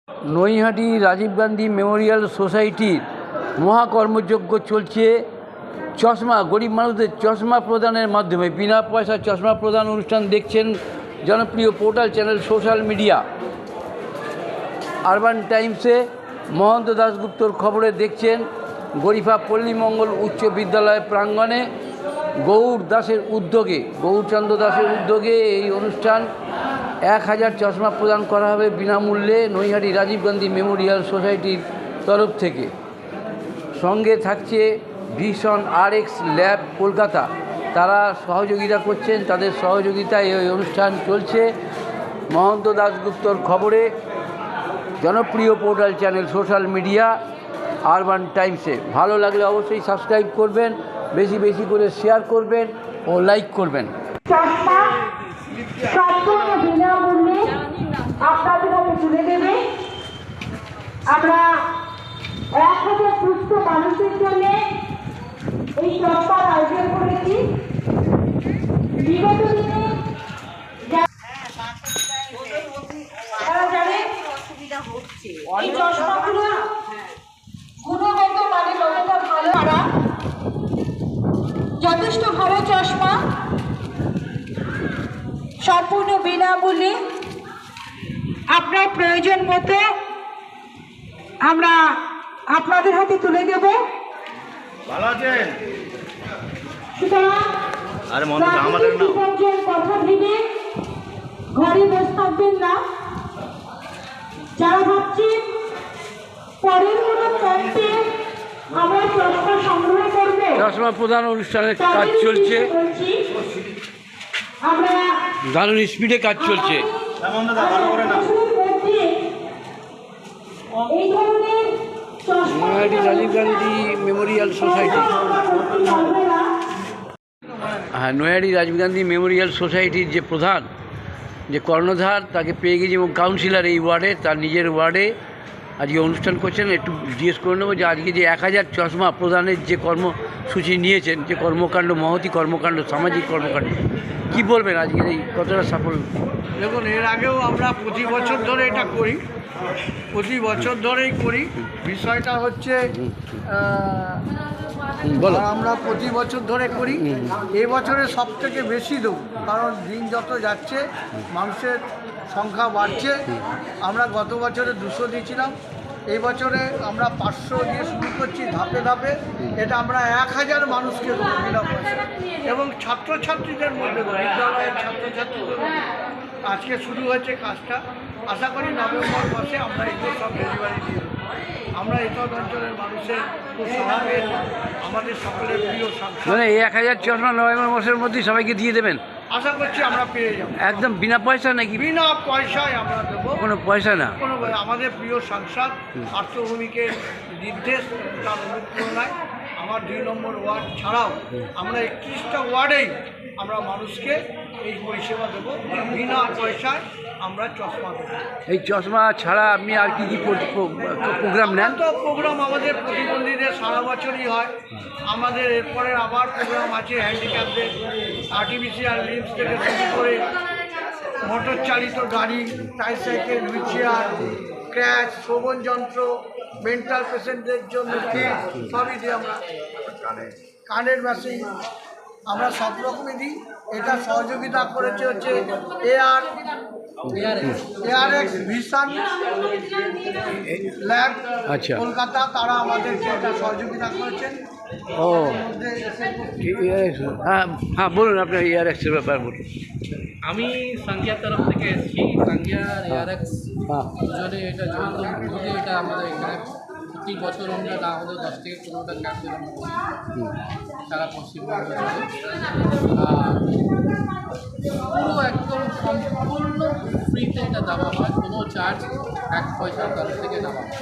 Naihati Rajiv Gandhi memorial সোসাইটির মহাকর্মযজ্ঞ চলছে। চশমা, গরিব মানুষদের চশমা প্রদানের মাধ্যমে বিনা পয়সা চশমা প্রদান অনুষ্ঠান দেখছেন জনপ্রিয় portal channel social media. Urban টাইমসে মহন্ত দাশগুপ্তর খবরে দেখছেন গরিফা পল্লীমঙ্গল উচ্চ বিদ্যালয় প্রাঙ্গণে গৌরচন্দ্র দাসের উদ্যোগে এই অনুষ্ঠান। 1000 চশমা প্রদান করা হবে বিনামূল্যে নৈহাটি রাজীব গান্ধী মেমোরিয়াল সোসাইটির তরফ থেকে। সঙ্গে থাকছে ভিশন RX ল্যাব কলকাতা, তারা সহযোগিতা করছেন। তাদের সহযোগিতায় এই অনুষ্ঠান চলছে। মহন্ত দাশগুপ্তর খবরে জনপ্রিয় portal channel social media urban টাইমসে। ভালো লাগলে অবশ্যই সাবস্ক্রাইব করবেন, বেশি বেশি করে শেয়ার করবেন ও লাইক করবেন। সম্পূর্ণ বিনামূল্যে আপনাদের হাতে তুলে দেবে। আমরা 1000 সুস্থ মানুষের জন্য এই চশমার আয়োজন করেছি। বিগত দিনে তারা জানে এই চশমাগুলো গুণগত মানে কতটা ভালো, যথেষ্ট ভালো চশমা সম্পূর্ণ বিনামূল্যে আপনার প্রয়োজন মতো আমরা আপনাদের হাতে তুলে দেব। ভালো আছেন? সুতরাং কথা ভেবে ঘরে বসে থাকবেন না। যারা ভাবছেন পরের কোনো ক্যাম্পে আমরা চশমা সংগ্রহ করবো, চশমা প্রদান অনুষ্ঠানের কাজ চলছে, দারুণ স্পিডে কাজ চলছে। Naihati Rajiv Gandhi memorial society, Naihati Rajiv Gandhi memorial সোসাইটির যে প্রধান, যে কর্ণধার, তাকে পেয়ে গেছি এবং কাউন্সিলর এই ওয়ার্ডে, তার নিজের ওয়ার্ডে আজকে অনুষ্ঠান করছেন। একটু জিজ্ঞেস করে নেবো যে আজকে যে 1000 চশমা প্রদানের যে কর্মসূচি নিয়েছেন, যে কর্মকাণ্ড, মহতি কর্মকাণ্ড, সামাজিক কর্মকাণ্ড, কি বলবেন আজকের এই কতটা সাফল্য? দেখুন, এর আগেও আমরা প্রতি বছর ধরে এটা করি, প্রতি বছর ধরেই করি। বিষয়টা হচ্ছে আমরা প্রতি বছর ধরে করি। এই বছরে সব থেকে বেশি দেব, কারণ দিন যত যাচ্ছে মানুষের সংখ্যা বাড়ছে। আমরা গত বছরে 200 দিয়েছিলাম, এই বছরে আমরা 500 দিয়ে শুরু করছি ধাপে ধাপে। এটা আমরা 1000 মানুষকে দেবো বিনা পয়সা, এবং ছাত্রছাত্রীদের মধ্যে বিদ্যালয়ের ছাত্রছাত্রীদের মধ্যে আজকে শুরু হয়েছে কাজটা। আশা করি নভেম্বর মাসে আমরা এগুলো সব ডেলিভারি দিয়ে দেবো। আমরা এই অঞ্চলের মানুষের খুব সাড়া পেয়েছি। আমাদের সকলের প্রিয় সাংসদ, মানে এই 1000 চশমা নভেম্বর মাসের মধ্যেই সবাইকে দিয়ে দেবেন? আশা করছি আমরা পেয়ে যাবো একদম বিনা পয়সা নাকি? বিনা পয়সায় আমরা দেবো, কোনো পয়সা না। কোনো আমাদের প্রিয় সাংসদ আর্থভূমিকের নির্দেশ, তার অনুপ্রেরণায় আমার 2 নম্বর ওয়ার্ড ছাড়াও আমরা 21টা ওয়ার্ডেই আমরা মানুষকে এই পরিষেবা দেবো বিনা পয়সায়। আমরা চশমা দেবো। এই চশমা ছাড়া আপনি আর কি কি প্রোগ্রাম নেন? তো প্রোগ্রাম আমাদের প্রতিবন্ধীদের সারা বছরই হয়। আমাদের এরপরে আবার প্রোগ্রাম আছে হ্যান্ডিক্যাপদের, আর্টিফিশিয়াল লিম্স থেকে শুরু করে মোটর চালিত গাড়ি, ট্রাইসাইকেল, হুইল চেয়ার, ক্র্যাচ, শ্রবণ যন্ত্র, মেন্টাল পেশেন্টদের জন্য সবই দিই আমরা। কানের মেশিন আমরা সব রকমই দিই। এটা সহযোগিতা করেছে হচ্ছে ARX ভিশন ল্যাব কলকাতা, তারা আমাদেরকে এটা সহযোগিতা করেছেন। ও হ্যাঁ, বলুন আপনার ARX-এর ব্যাপার বলুন। আমি সাঙ্গিয়ার তরফ থেকে এসেছি। সাঙ্গিয়ার ARX দুজনে এটা যৌথ উদ্যোগে এটা আমাদের এখানে প্রতি বছর আমরা না হলেও 10 থেকে 15টা ক্যাম্প এরকম করি সারা পশ্চিমবঙ্গ জুড়ে। পুরো একদম সম্পূর্ণ ফ্রিতে এটা দেওয়া হয়, কোনো চার্জ 1 পয়সা তরফ থেকে দেওয়া হয়।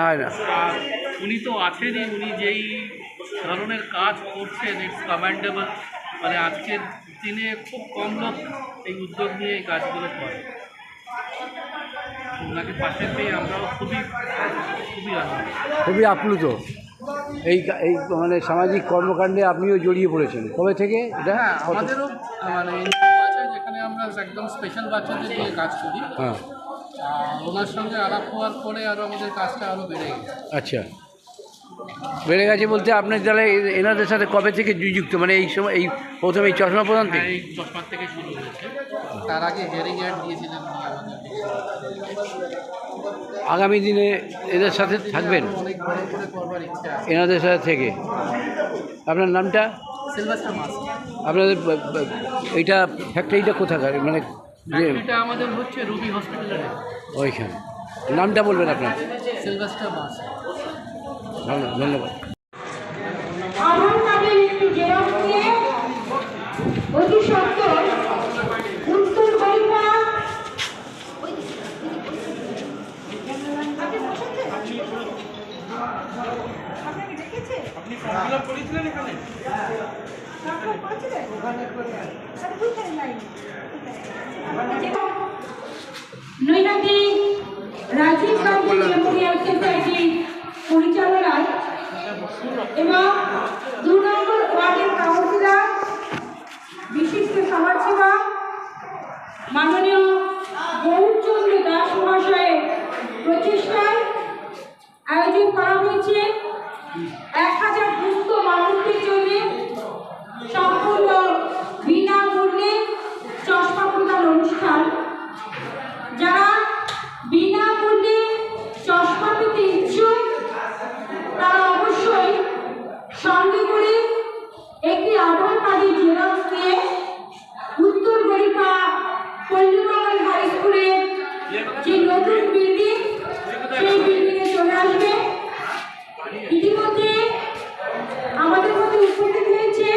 হয় না। আর উনি তো আছেনই, উনি যেই ধরনের কাজ করছেন ইটস কমেন্ডেবল। মানে আজকের দিনে খুব কম লোক এই উদ্যোগ নিয়ে এই কাজগুলো করে। ওনাকে পাশে পেয়ে আমরাও খুবই আপ্লুত। এই এই মানে সামাজিক কর্মকাণ্ডে আপনিও জড়িয়ে পড়েছেন কবে থেকে? এটা আমাদেরও মানে আছে, যেখানে আমরা আমরা একদম স্পেশাল বাচ্চাদের দিয়ে কাজ করি। হ্যাঁ, আর ওনার সঙ্গে আলাপ হওয়ার পরে আরও আমাদের কাজটা আরও বেড়ে গেছে। আচ্ছা, বেড়ে গেছে বলতে আপনার তাহলে এনাদের সাথে কবে থেকে যুক্ত, মানে এই সময় এই প্রথমে এই চশমা প্রদান থেকে? এই চশমার থেকে শুরু হয়েছে, তার আগে হেয়ারিং অ্যাড দিয়েছিলেন উনি আমাদের। আগামী দিনে এদের সাথে থাকবেন, অনেক বড় করে করবার ইচ্ছা আছে। এনাদের সাথে থেকে? আপনার নামটা? সিলভাস্টার মাস্ক। আপনাদের এইটা ফ্যাক্টরিটা কোথাকার, মানে যে এটা আমাদের হচ্ছে রুবি হসপিটালের ওইখানে? নামটা বলবেন আপনার? সিলভাস্টার মাস্ক। ধন্যবাদ। আধার কার্ডের একটি জেরক্স দিয়ে অতি সত্বর উত্তর কলকা নৈনাদি রাজীব গান্ধী মেমোরিয়াল সোসাইটি পরিচালনায় এবং 2 নম্বর ওয়ার্ডের কাউন্সিলর বিশিষ্ট সমাজসেবক মাননীয় গৌরচন্দ্র দাস মহাশয়ের প্রচেষ্টায় আয়োজন করা হয়েছে 1000 দুস্থ মানুষদের জন্য সম্পূর্ণ বিনামূল্যে চশমা প্রদান অনুষ্ঠান। যারা বিনামূল্যে চশমা পেতে ইচ্ছুক তারা অবশ্যই সঙ্গে করে একটি আধার কার্ডের জেরক্স দিয়ে উত্তর গরিকা পল্লীমঙ্গল হাই স্কুলের যে নতুন বিল্ডিং সেই বিল্ডিংয়ে চলে আসবে। ইতিমধ্যে আমাদের মধ্যে উপস্থিত হয়েছে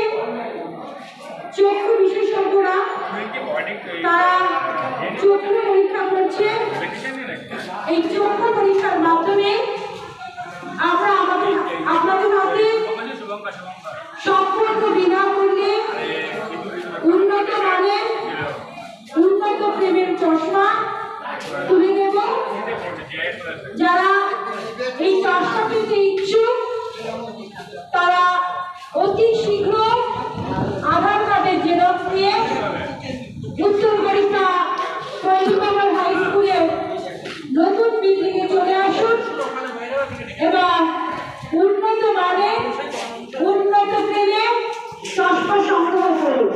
চক্ষু বিশেষজ্ঞরা, তারা চক্ষু পরীক্ষা করছে। এই চক্ষু পরীক্ষার মাধ্যমে আমরা আপনাদের হাতে সম্পূর্ণ বিনামূল্যে উন্নত মানের উন্নত প্রেমের চশমা তুলে দেব। যারা এই চশমা পেতে ইচ্ছুক তারা অতি শীঘ্র আধার কার্ডের জেরক্স দিয়ে উত্তর গরিকা পল্লীমঙ্গল হাই স্কুলের নতুন বিল্ডিংয়ে চলে আসুন এবং উন্নত মানের উন্নত প্রেমে চশমা সংগ্রহ করুন।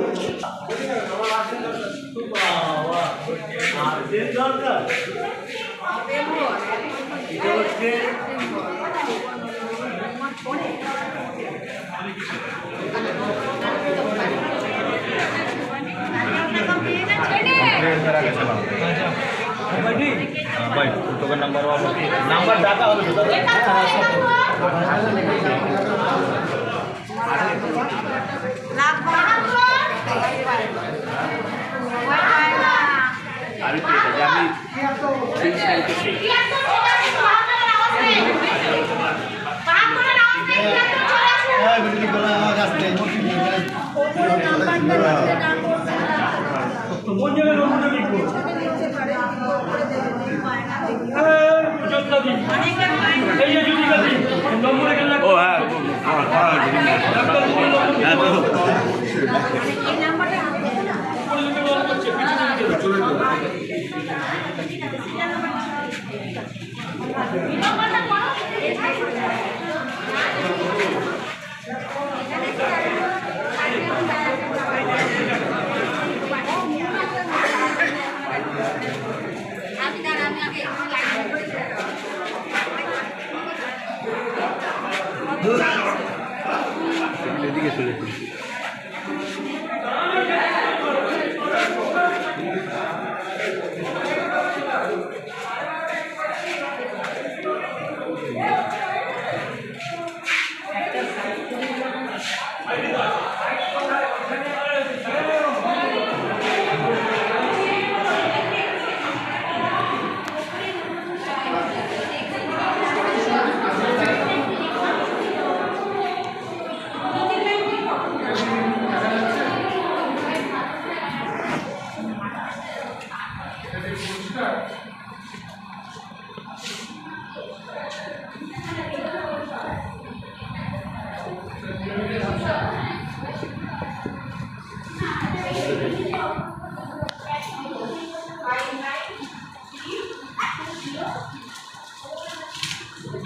भाई तो का नंबर डाटा हो ও হ্যাঁ এদিকে চলে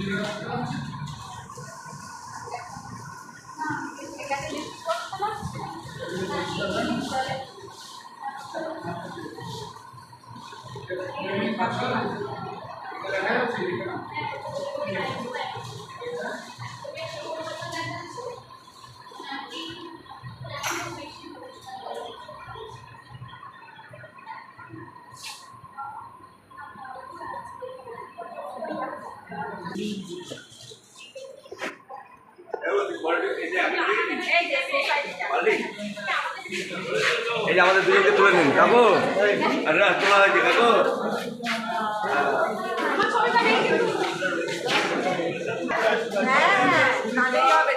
এই যে আমাদের দুজনকে তুলে নিন কাকু। আরে না, তোলা হয়েছে কাকু।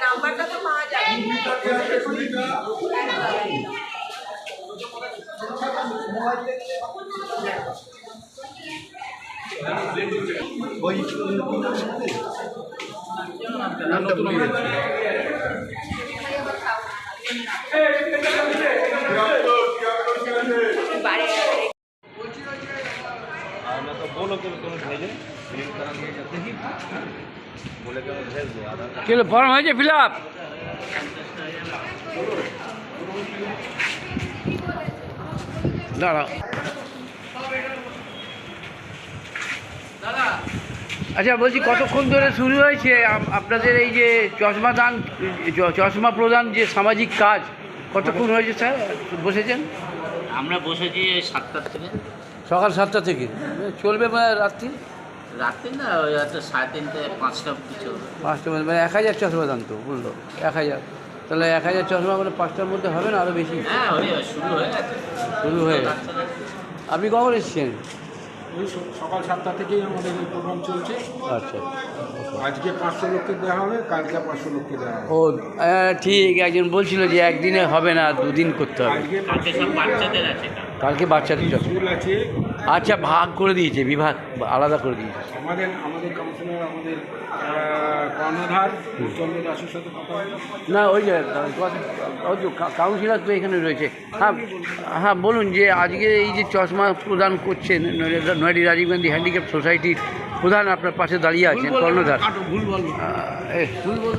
নাম্বারটা তো পাওয়া যায়। और मैं तो बोलो कि तुम भेजो प्रिंट करा के जाते ही बोले कि मैं भेज दो आधार कार्ड। কি হলো, ফর্ম হয়েছে ফিল আপ? দাঁড়াও। আচ্ছা বলছি, কতক্ষণ ধরে শুরু হয়েছে আপনাদের এই যে চশমা দান, চশমা প্রদান যে সামাজিক কাজ, কতক্ষণ হয়েছে স্যার বসেছেন? আমরা বসেছি এই 7টার থেকে। সকাল 7টা থেকে চলবে মানে রাত্রি রাত্রি না, ওই হয়তো 3:30 5টা অবধি চলবে। 5টা মানে 1000 চশমা দান তো বললো 1000, তাহলে 1000 চশমা মানে 5টার মধ্যে হবে না আরও বেশি? হ্যাঁ, ওই শুরু হয়ে গেছে। শুরু হয়ে গেছে। আপনি কখন এসেছেন? ওই সকাল 7টা থেকেই আমাদের এই প্রোগ্রাম চলছে। আচ্ছা, আজকে 500 লোককে দেওয়া হবে, কালকে 500 লোককে দেওয়া হবে। ও ঠিক, একজন বলছিল যে একদিনে হবে না, 2 দিন করতে হবে। আজকে কালকে সব বাচ্চাদের আছে এটা। কালকে বাচ্চাদের চশমা, স্কুল আছে। আচ্ছা ভাগ করে দিয়েছে, বিভাগ আলাদা করে দিয়েছে। আমাদের কাউন্সিলর, আমাদের কর্ণধার চন্দ্র দাসের সাথে কথা হলো। না ওই যে ওই তো কাউন্সিলর তো এখানে রয়েছে। হ্যাঁ হ্যাঁ, বলুন যে আজকে এই যে চশমা প্রদান করছেন নয়াডি রাজীব গান্ধী হ্যান্ডিক্যাপ সোসাইটির প্রধান আপনার পাশে দাঁড়িয়ে আছেন, কর্ণধার। ভুল বল ভুল বলতে